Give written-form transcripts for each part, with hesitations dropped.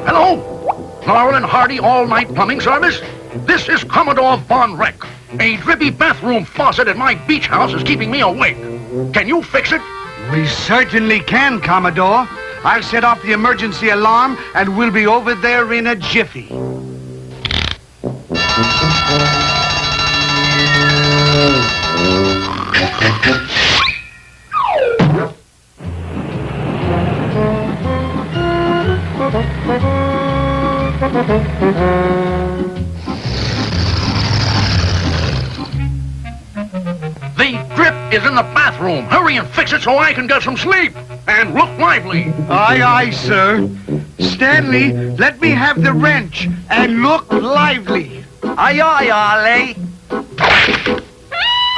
Hello? Laural and Hardy all-night plumbing service? This is Commodore Von Wreck. A drippy bathroom faucet at my beach house is keeping me awake. Can you fix it? We certainly can, Commodore. I'll set off the emergency alarm and we'll be over there in a jiffy. The drip is in the bathroom. Hurry and fix it so I can get some sleep. And look lively. Aye, aye, sir. Stanley, let me have the wrench and look lively. Aye, aye, Ollie.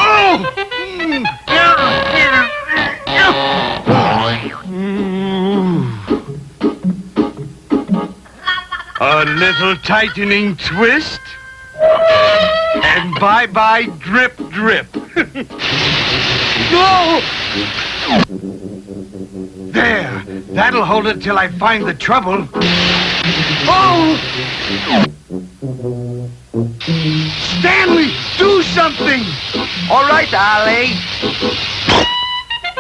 Oh! A little tightening twist. And bye-bye drip drip. No! There. That'll hold it till I find the trouble. Oh! Stanley, do something! All right, Ollie.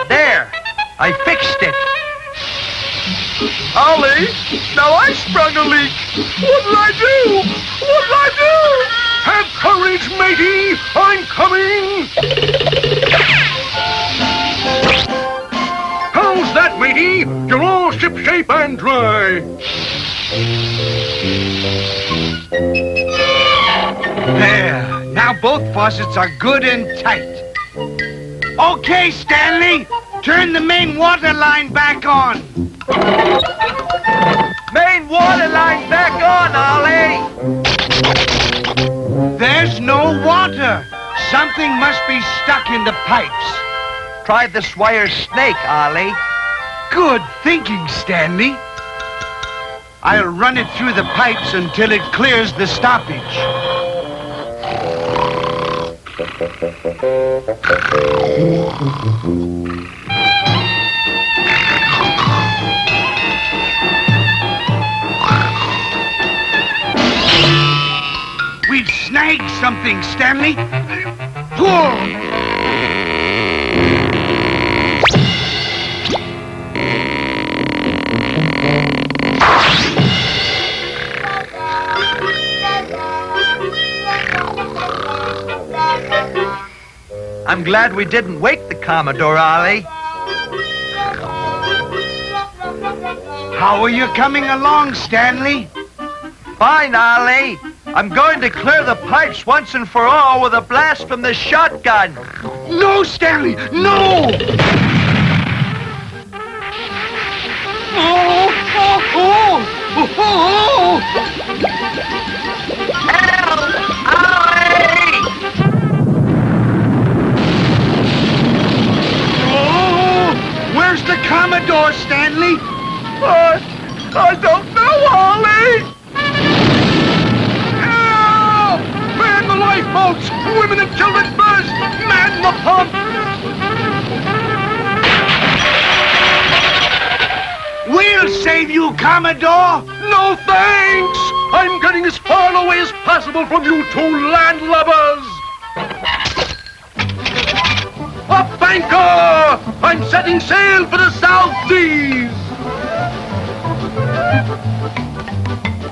There. I fixed it. Ollie, now I sprung a leak. What'll I do? What'll I do? Have courage, matey! I'm coming! How's that, matey? You're all shipshape and dry. There. Now both faucets are good and tight. Okay, Stanley. Turn the main water line back on. Main water line back on, Ollie. There's no water. Something must be stuck in the pipes. Try this wire snake, Ollie. Good thinking, Stanley. I'll run it through the pipes until it clears the stoppage. We've snagged something, Stanley. Pull! I'm glad we didn't wake the Commodore, Ollie. How are you coming along, Stanley? Fine, Ollie. I'm going to clear the pipes once and for all with a blast from the shotgun. No, Stanley, no! Oh, oh, oh, oh, oh. Help! Ollie! Oh, where's the Commodore, Stanley? I don't know, Ollie! Man the lifeboats! Women and children first! Man the pump! We'll save you, Commodore! No thanks! I'm getting as far away as possible from you two landlubbers! Up anchor! I'm setting sail for the South Seas!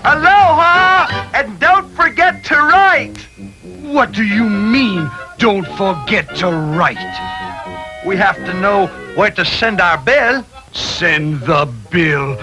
Aloha! And don't forget to write! What do you mean, don't forget to write? We have to know where to send our bill. Send the bill.